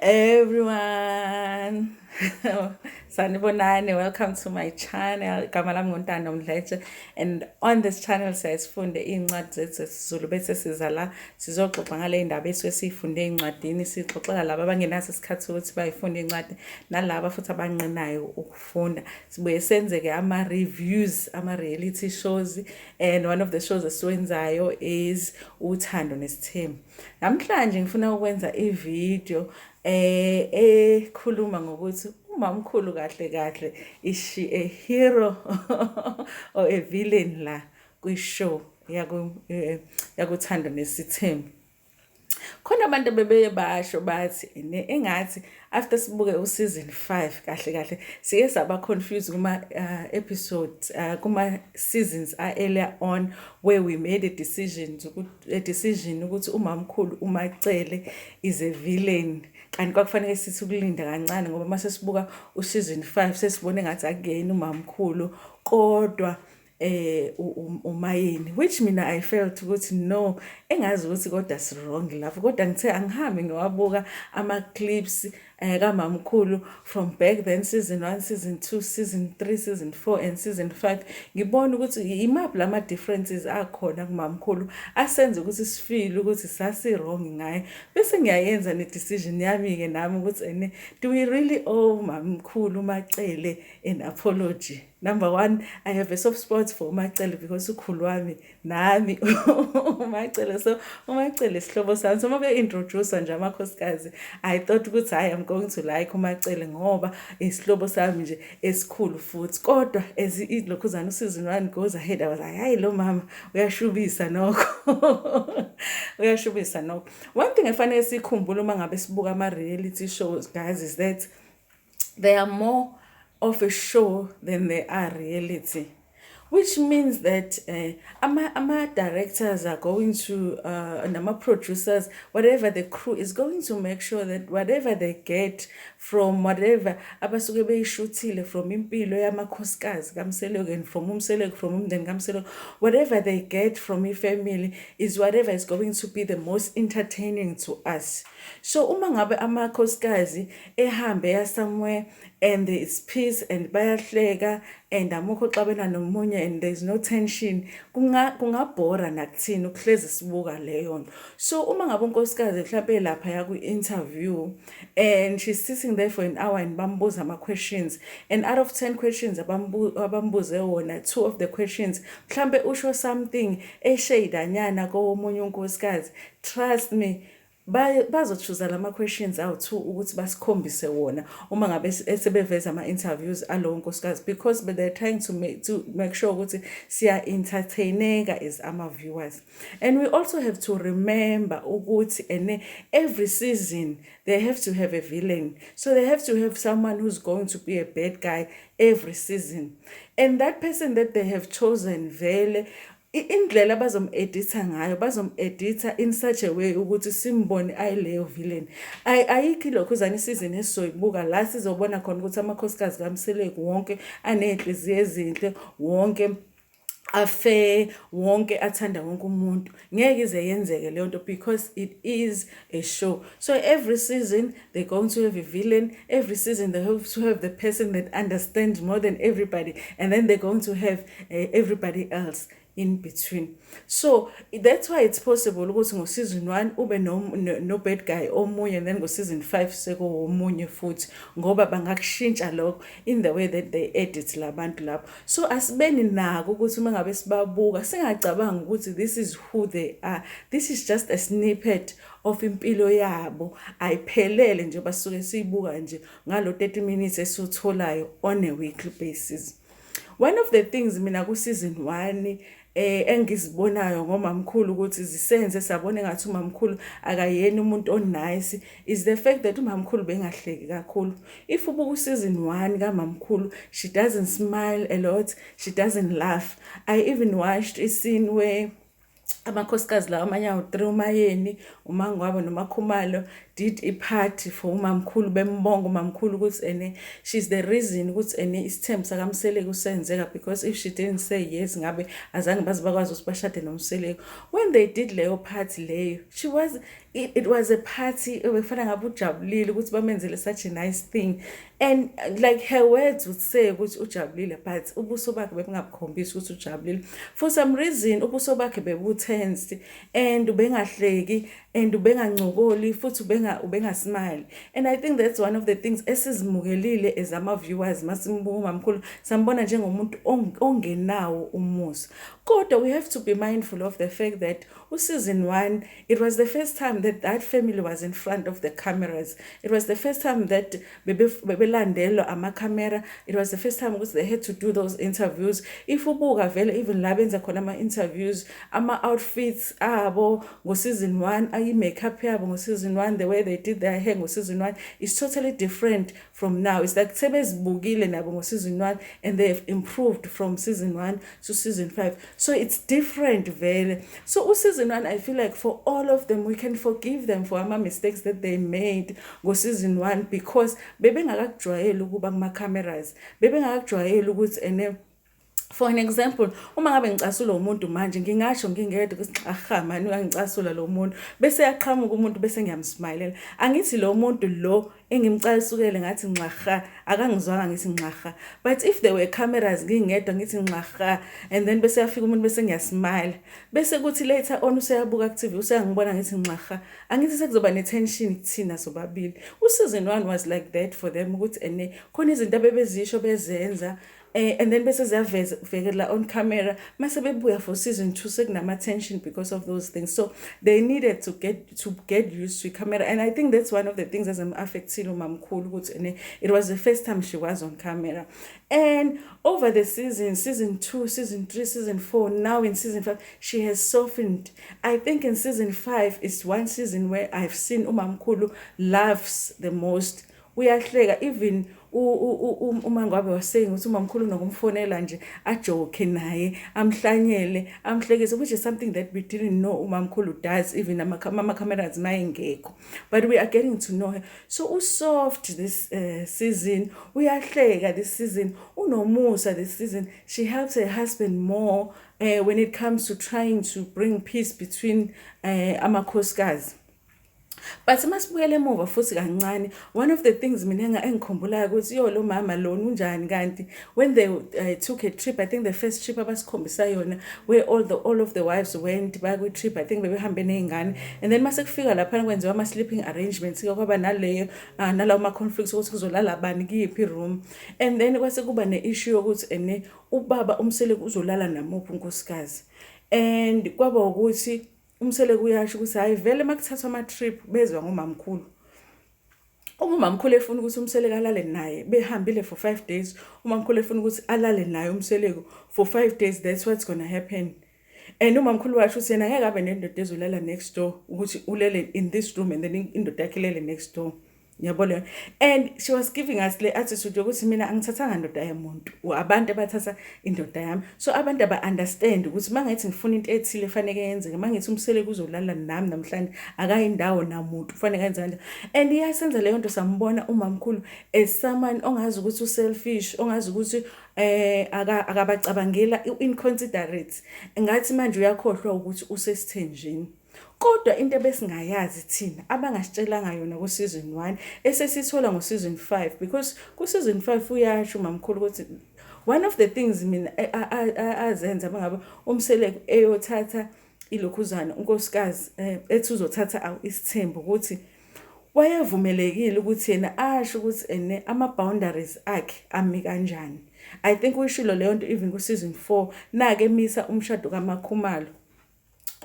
Everyone. Sanibonani, welcome to my channel. Igama lami nguNtando Mdletshe, and on this channel sifunde iy'ncwadi zethu zesiZulu bese siza la sizoxoxa ngale y'ndaba esuke siyifunde ey'ncwadini, sixoxela laba abangenaso isikhathi ukuthi bayifunde iy'ncwadi nalaba futhi abanqenayo ukufunda. Sibuye senze-ke ama-reviews, ama-reality shows, and one of the shows esiwenzayo is Uthando Nesthembu. Namhlanje ngifuna ukwenza ivideo ekhuluma ngokuthi umamkhulu kahle kahle is she a hero or a villain la kwi-show yakuthando Nesithembu. Khona abantu bebeye basho bathi engathi after sibuke useason 5 kahle kahle siye saba confused kuma episodes kuma seasons earlier on where we made a decision ukuthi umamkhulu maCele is a villain. Kanti kwakufanele sithi ukulinda kancane ngoba mase sibuka useason 5 sesibone ngathi akuyena umamkhulu kodwa umayeni, which mina I felt ukuthi no, engazi ukuthi kodwa si wrong lapho, kodwa ngithe angihambe ngiwabuka ama-clips kamamkhulu from back then, season 1, season 2, season 3, season 4 and season 5, ngibona ukuthi imaphi lama differences akhona kumamkhulu asenze ukuthi sifile ukuthi sasi wrong ngaye, bese ngiyayenza ne-decision yami-ke nami ukuthi do we really owe mamkhulu maCele an apology? Number one, I have a soft spot for maCele because ukhulu wami nami maCele, so maCele isihlobo sami. So mabe introduce nje amakhosikazi, I thought ukuthi I am going to like maCele ngoba isihlobo sami nje esikhulu futhi, kodwa as ilokhuzana season 1 goes ahead, I was like, hayi lo mama uyashubisa nokho uyashubisa nokho. One thing efanele sikhumbule uma ngabe sibuka ama-reality shows, guys, is that they are more of a show than they are reality, which means that directors are going to and producers, whatever the crew is going to make sure that whatever they get from whatever abasuke beyishuthile from impilo yamakhosikazi kaMaCele and from uMaCele, from umndeni kaMaCele, whatever they get from family is whatever is going to be the most entertaining to us. So uma ngabe amakhosikazi ehambe ya somewhere and there is peace and bayahleka and amukho xabena nomunye and there is no tension, kungabhora nakuthini ukuhlezi sibuka leyo nto. So uma ngabe unkosikazi mhlawumbe lapha yaku-interview and she's sitting there for an hour and bambuza ama-questions, and out of 10 questions abambuze wona, 2 of the questions mhlawumbe usho something eshadanyana komunye unkosikazi, trust me, bazochuza lama questions out ukuthi basikhombise wona uma ngabe sebeveza ama-interviews alowo nkosikazi, because they're trying to make sure ukuthi siya entertaineka as ama-viewers. And we also have to remember ukuthi every season they have to have a villain, so they have to have someone who's going to be a bad guy every season, and that person that they have chosen vele indlela bazom-editha ngayo, bazom-editha in such a way ukuthi simbone ayileyo villain. Ayikho ilokhuzana isizini esizoyibuka la sizobona khona ukuthi amakhosikazi kaMaCele wonke aney'nhliziyo ezinhle, wonke afair, wonke athanda wonke umuntu. Ngeke ize yenzeke leyo nto because it is a show. So every season they're going to have a villain, every season they have to have the person that understands more than everybody, and then they're going to have everybody else in between. So that's why it's possible ukuthi ngo season 1 ube no bad guy omunye, and then go season 5 seko omunye futhi, ngoba bangakushintsha lokho in the way that they edit labantu lapho. So asibeni nako ukuthi uma ngabe sibabuka singacabanga ukuthi this is who they are, this is just a snippet of impilo yabo, ayiphelele nje basuke siyibuka nje ngalo 30 minutes esitholayo on a weekly basis. One of the things mina ku season 1 engizibonayo ngomamkhulu ukuthi zisenze sabone ngathi umamkhulu akayena umuntu onice is the fact that umamkhulu bengahleki kakhulu. If ubuka season 1 kamamkhulu, she doesn't smile a lot, she doesn't laugh. I even watched a scene where amakhosikazi lawa amanye awu-3 umayeni umangwabo nomakhumalo did iphathi for umamkhulu bembonga umamkhulu ukuthi she's the reason ukuthi isithembu sakaMseleki usenzeka, because if she didn't say yes ngabe azange baze bakwazi ukuthi bashade noMseleki. When they did leyo party leyo, it was a party ebefana ngabe ujabulile ukuthi bamenzele such a nice thing, and like her words would say ukuthi ujabulile, but ubuso bakhe bebungakhombisi ukuthi ujabulile. For some reason ubuso bakhe bebutense and ubengahleki and ubengancokoli futhi ubengasmile, and I think that's one of the things esizimukelile as ama-viewers masimbuka umamkhulu sambona njengomuntu ongenawo umusa. Kodwa we have to be mindful of the fact that season 1, it was the first time that family was in front of the cameras. It was the first time that bebelandelwa ama-camera. It was the first time because they had to do those interviews. If ubuka vele even la benza khona ama-interviews, ama-outfits abo ngo-season 1, i-makeup yabo ngo-season 1, the way they did their hair ngo-season 1 is totally different from now. It's like sebezibukile nabo ngo-season 1 and they have improved from season 1 to season 5. So it's different vele. So season 1, I feel like for all of them, we can forgive them for ama mistakes that they made season 1, because bebengakajwayeli ukuba kuma-cameras, bebengakajwayeli ukuthi for an example, uma ngabe ngicasula umuntu manje ngingasho ngingedwa ukuthi aha mani uyangicasula lo muntu bese yaqhamuka umuntu bese ngiyamsmilela, angithi lo muntu lo engimcasukele ngathi nxaha akangizwanga ngithi nxaha. But if there were cameras ngingedwa ngithi nxaha and then bese yafika umuntu bese ngiyasmile, bese kuthi later on useyabuka ku TV useyangibona ngithi nxaha, angithi sekuzoba ne-tension kuthina sobabili. Season 1 was like that for them ukuthi khona izinto abebezisho bezenza and then bese ziyavekela on camera mase bebuya for season 2 sekunama-tension because of those things. So they needed to get used to camera, and I think that's one of the things that affected umamkhulu ukuthi it was the first time she was on camera. And over the season 2, season 3, season 4, now in season 5, she has softened. I think in season 5 is one season where I've seen umamkhulu laughs the most. Uyahleka, even umangwabe was saying ukuthi umamkhulu nokumfonela nje ajoke naye amhlanyele amhlekise, which is something that we didn't know umamkhulu does even ama-cameras mayengekho, but we are getting to know her. So usoft this season, uyahleka this season, unomusa this season. She helps her husband more when it comes to trying to bring peace between amakhosikazi. But masibuyele emuva futhi kancane, one of the things mina engikhumbulayo ukuthi lo mama lona unjani kanti when they took a trip, I think the first trip abasikhombisa yona where all of the wives went back with trip, I think bebehambe nezingane, and then mase kufika lapha kwenziwa ama sleeping arrangements kwaba naleyo nalawo ma conflicts ukuthi kuzolala bani kuyiphi room, and then kwase kuba ne-issue yokuthi ubaba uMseleki uzolala namuphi unkosikazi, and kwaba ukuthi uMseleki uyasho ukuthi hayi vele makuthathwa ama-trip bezwa ngomamkhulu. Umamkhulu efuna ukuthi uMseleki alale naye, behambile for 5 days, umamkhulu efuna ukuthi alale naye uMseleki for 5 days, that's what's going to happen. And umamkhulu washo ukuthi yena ngeke abe nendoda ezolala next door ukuthi ulele in this room and then indoda yakhe ilele next door. Yabona, and she was giving us le attitude yokuthi mina angithathanga indoda yomuntu, abantu abathatha indoda yami. So abantu aba-understand ukuthi mangathi ngifuna into ethile efanele yenzeke, mangathi uMseleki uzolala nami namhlanje akayindawo namuntu ufanele yenze kanjani. And iyasenza leyo nto sambona umamkhulu as someone ongazi ukuthi u-selfish, ongazi ukuthi akabacabangela inconsiderate, ngathi manje uyakhohlwa ukuthi usesithenjini. Kodwa into ebesingayazi thina abangasitshelanga yona season 1 esesithola ngo-season 5, because season 5 uyasho umamkhulu ukuthi one of the things mina azenza bangabe uMseleki eyothatha ilokhuzana unkosikazi ethi uzothatha isithembu ukuthi wayevumelekile ukuthi yena asho ukuthi ama-boundaries akhe ami kanjani. I think uyishilo leyo nto even season 4 nake emisa umshado kaMakhumalo.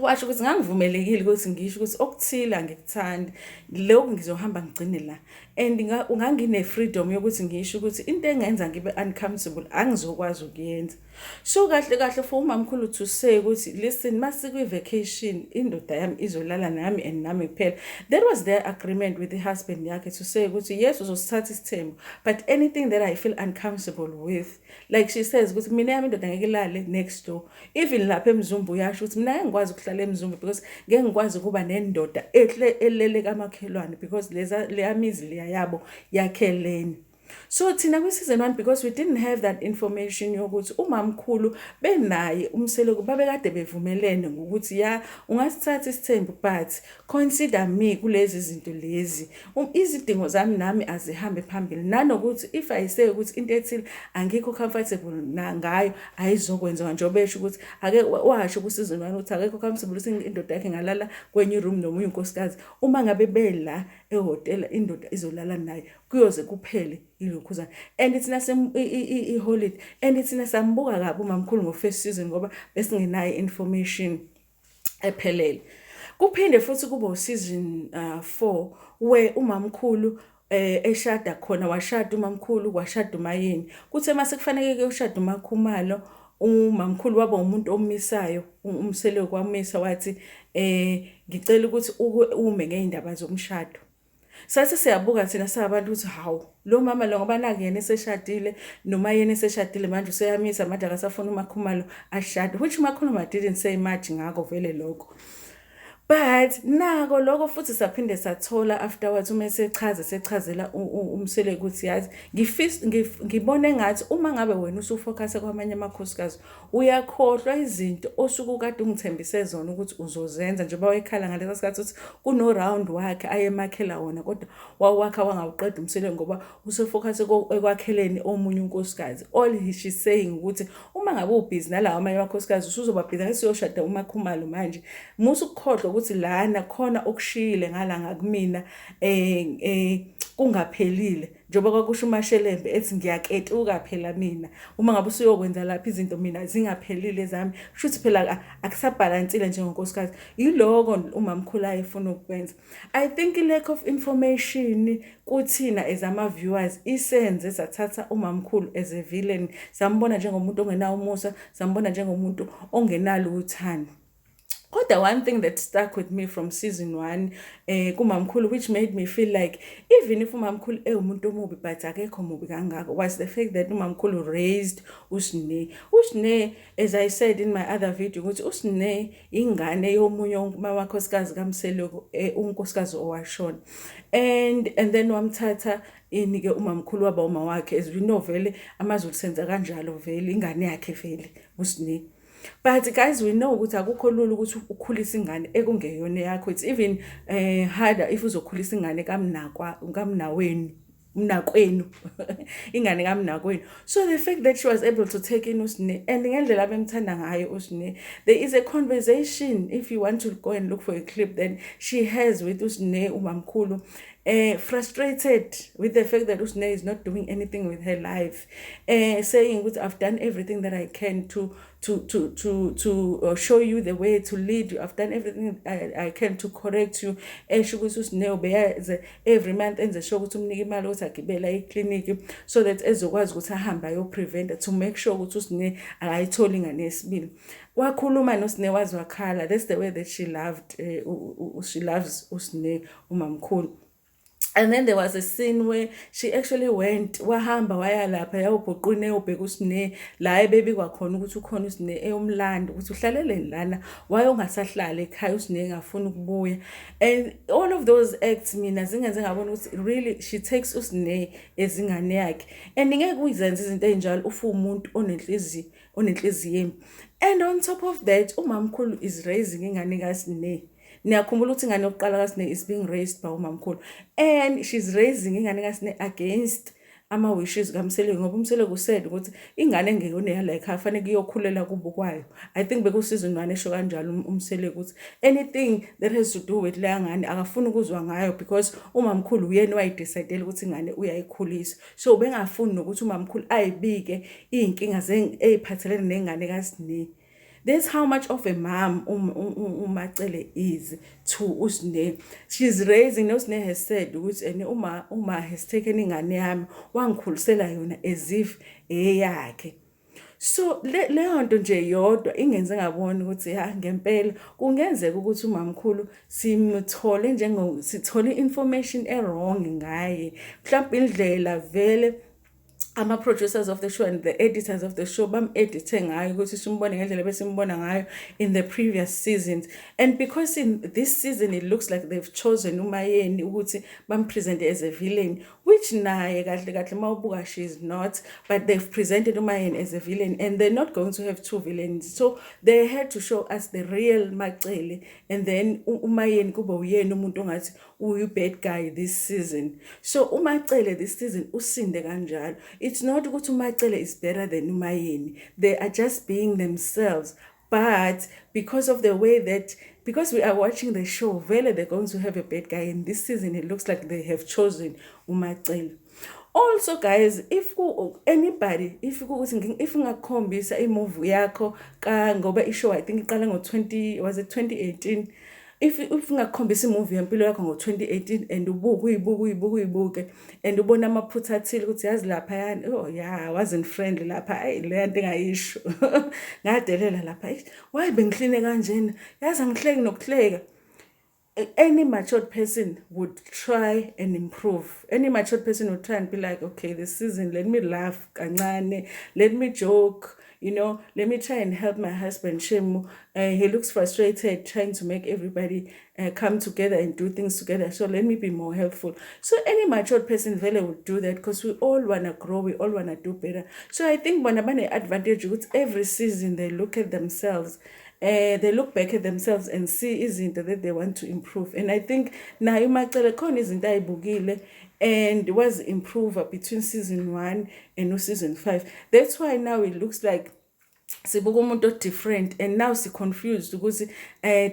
Washo ukuthi ngangivumelekile ukuthi ngisho ukuthi okuthile angikuthandi, lokho ngizohamba ngigcine la, and ungangine freedom yokuthi ngisho ukuthi into engenza ngibe uncomfortable angizokwazi ukuyenza. So kahle for umamkhulu to say ukuthi listen masikwi vacation indoda yami izolala nami and nami kuphela. That was their agreement with the husband yakhe to say ukuthi yes uzosithatha isithembu, but anything that I feel uncomfortable with, like she says ukuthi mina yami indoda ngeke ilale next door. Even lapha eMzumbu uyasho ukuthi mina ngikwazi ukuhlala eMzumbu because ngeke ngikwazi ukuba nendoda elele kamakhelwane because leya mizi leya yabo yakhelene. So thina kwi-season 1 because we didn't have that information yokuthi umamkhulu benaye uMaCele babekade bevumelene ngokuthi ya ungasithatha isithembu but consider me kulezi zinto lezi izidingo zami nami azihambe phambili nanokuthi if I say ukuthi into ethile angikho comfortable ngayo ayizokwenziwa njengoba esho ukuthi ake washo ku-season 1 ukuthi akekho comfortable ukuthi indoda yakhe ngalala kwenye room nomunye unkosikazi uma ngabe bela ehotel indoda izolala naye kuyoze kuphele ilokhuzana. And it's holiday and it's nasambuka kabi umamkhulu ngo first season ngoba besingenayo information ephelele. Kuphinde futhi kuba useason 4 where umamkhulu eshada khona washada umamkhulu kwashada umayeni. Kuthe mase kufanele ushada umakhumalo umamkhulu waba umuntu omisayo uMaCele kwamisa wathi ngicela ukuthi ume ngeindaba zomshado. Sathi siyabuka thina sabantu ukuthi hawu lo mama lo ngoba nake yena eseshadile noma yena eseshadile manje useyamisa manje akasafuna umakhumalo ashade, which umakhumalo didn't say much ngako vele lokho. But nako lokho futhi saphinde sathola afterwards uma sechazela uMaCele ukuthi yazi ngibone engathi uma ngabe wena usufocus kwamanye amakhosikazi uyakhohlwa izinto osuku kade ungithembise zona ukuthi uzozenza njengoba wayekhala ngalesa sikhathi ukuthi kuno round wakhe ayemakhela wona kodwa wawakha wangawuqeda uMaCele ngoba usefocus ekwakheleni omunye unkosikazi. All she's saying ukuthi uma ngabe ubhizi nalawa amanye amakhosikazi usuzoba bhizi asiyoshada umakhumalo manje musu ukukhohlwa ukuthi lana khona okushiyile ngalanga kumina kungaphelile njengoba kwakusho uMaCele ethi ngiyaketuka phela mina uma ngabe usuyokwenza lapha izinto mina zingaphelile zami shuthi phela akusabhalansile njengonkosikazi. Yiloko umamkhulu ayefuna ukwenza. I think lack of information kuthina as ama viewers isenze sathatha umamkhulu as a villain, sambona njengomuntu ongenawo umusa, sambona njengomuntu ongenalo uthando. Kodwa one thing that stuck with me from season 1 kumamkhulu which made me feel like even if umamkhulu umuntu omubi but akekho mubi kangako was the fact that umamkhulu raised uSne. As I said in my other video ukuthi uSne ingane yomunye umakhosikazi kaMaCele unkosikazi owashona and then wamthatha inike umamkhulu waba uma wakhe as we know vele amaZulu senza kanjalo vele ingane yakhe vele uSne. But guys, we know ukuthi akukho lula ukuthi ukhulisa ingane ekungeyona yakho. It's even harder if uzokhulisa ingane kamnakwenu ingane kamnakwenu. So the fact that she was able to take in uSne and ngendlela abemthanda ngayo uSne, there is a conversation if you want to go and look for a clip then she has with uSne umamkhulu frustrated with the fact that uSne is not doing anything with her life, saying that I've done everything that I can to show you the way to lead you. I've done everything I can to correct you. Every month enze sure ukuthi umnika imali ukuthi agibela eclinic so that ezokwazi ukuthi ahamba ayoprevent to make sure ukuthi uSne akayitholi ingane yesibili. Wakhuluma noSne wazi wakhala. That's the way that she loves uSne umamkhulu. And then there was a scene where she actually went wahamba waya lapha yawubhuqune ubheka uSne la ebebi kwakhona ukuthi ukhona uSne eyomlando ukuthi uhlalele lana waye ungasahlala ekhaya uSne engafuni ukubuya. And all of those acts mina zingenze ngabona ukuthi really she takes uSne ezingane yakhe and ngeke uyizenze izinto ezinjalo ufu umuntu onenhliziyo. And on top of that umamkhulu is raising ingane kaSne. Niyakhumbula ukuthi ingane yokuqala kaSne is being raised by umamkhulu and she's raising ingane kaSne against ama wishes kaMaCele ngoba uMaCele kusaid ukuthi ingane engekho yala ekhaya fanele kuyokhulela kubo kwayo. I think bekusizwe nwane esho kanjalo uMaCele ukuthi anything that has to do with le ngane akafuni ukuzwa ngayo because umamkhulu uyena wayidecide ukuthi ingane uyayikhulisa. So bengafuni nokuthi umamkhulu ayibike inkinga eziphathelene nengane kaSne. That's how much of a mom maCele is to uSne. She's raising, uSne has said ukuthi uma has taken ingane yami wangikhulisela yona as if eyakhe. So leyo nto nje yodwa ingenze ngabona ukuthi ngempela kungenzeka ukuthi umamkhulu simthole sithole information wrong ngaye mhlawumbe indlela vele ama-producers of the show and the editors of the show bam-edithe ngayo ukuthi simbone ngendlela besimbona ngayo in the previous seasons. And because in this season it looks like they've chosen umayeni ukuthi bampresente as a villain, which naye kahle kahle mawubuka she's not, but they've presented umayeni as a villain and they're not going to have two villains. So they had to show us the real maCele, and then umayeni kube uyena umuntu ongathi uyu-bad guy this season. So maCele this season usinde kanjalo. It's not ukuthi maCele is better than umayeni. They are just being themselves. But because of the way that, because we are watching the show, vele they're going to have a bad guy. In this season, it looks like they have chosen maCele. Also, guys, if anybody, if ngakhombisa imovie yakho ngoba ishow I think iqala ngo 2018, if ngakhombisa imovie yempilo yakho ngo 2018 and uyibuke and ubona amaphutha athile ukuthi yazi lapha yani oh yeah wasn't friendly lapha ayi le nto engayisho ngadelela lapha why bengihline kanjena yazi angihleki nokuhleka. Any matured person would try and improve. Any matured person would try and be like, okay, this season, let me laugh, kancane, let me joke, let me try and help my husband, Shemu. He looks frustrated, trying to make everybody come together and do things together. So let me be more helpful. So any matured person really would do that because we all want to grow, we all want to do better. So I think when I'm an advantage, every season they look at themselves. They look back at themselves and see izinto that they want to improve. And I think nayo maCele khona izinto ayibukile and was improver between season 1 and season 5. That's why now it looks like sibuka umuntu different and now si confused ukuthi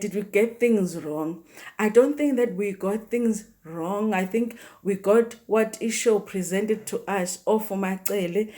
did we get things wrong? I don't think that we got things wrong. I think we got what ishow presented to us of maCele,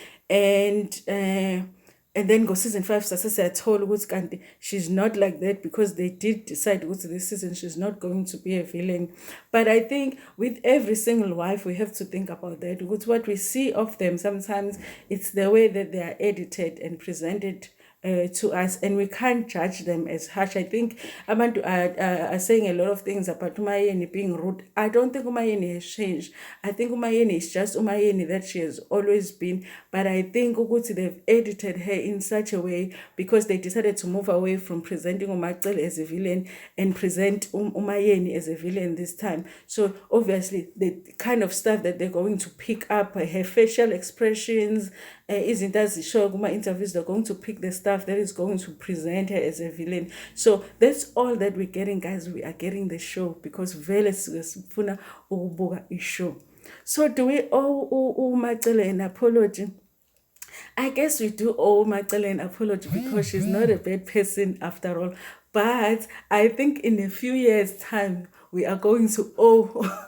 and then go season 5 sasesiyathola ukuthi kanti she's not like that because they did decide ukuthi this season she's not going to be a villain. But I think with every single wife we have to think about that ukuthi what we see of them sometimes it's the way that they are edited and presented to us, and we can't judge them as harsh. I think abantu are saying a lot of things about umayeni being rude. I don't think umayeni has changed. I think umayeni is just umayeni that she has always been, but I think ukuthi they've edited her in such a way because they decided to move away from presenting maCele as a villain and present umayeni as a villain this time. So obviously the kind of stuff that they're going to pick up, her facial expressions, izinto azishoyo kuma-interviews, they're going to pick the stuff that is going to present her as a villain. So that's all that we're getting, guys. We are getting the show because vele sifuna ukubuka ishow. So do we owe maCele an apology? I guess we do owe maCele an apology because she's not a bad person after all. But I think in a few years' time, we are going to owe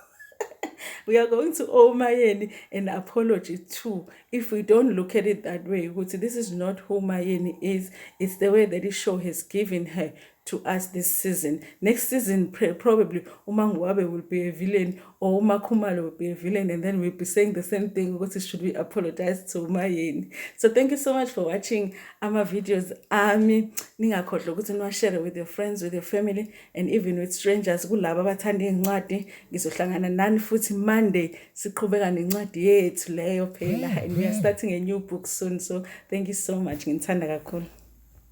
Mayeni an apology too, if we don't look at it that way. This is not who Mayeni is. It's the way that the show has given her to us this season. Next season, probably Umangwabe will be a villain or Umakhumalo will be a villain, and then we'll be saying the same thing. Should we apologize to Mayeni? So thank you so much for watching our videos. Ningakhohlwa ukuthi niwashare with your friends, with your family, and even with strangers. Kulabo abathanda incwadi, ngizohlangana nani futhi Monday siqhubeka nencwadi yethu leyo phela, and we are starting a new book soon. So thank you so much. Ngithanda kakhulu.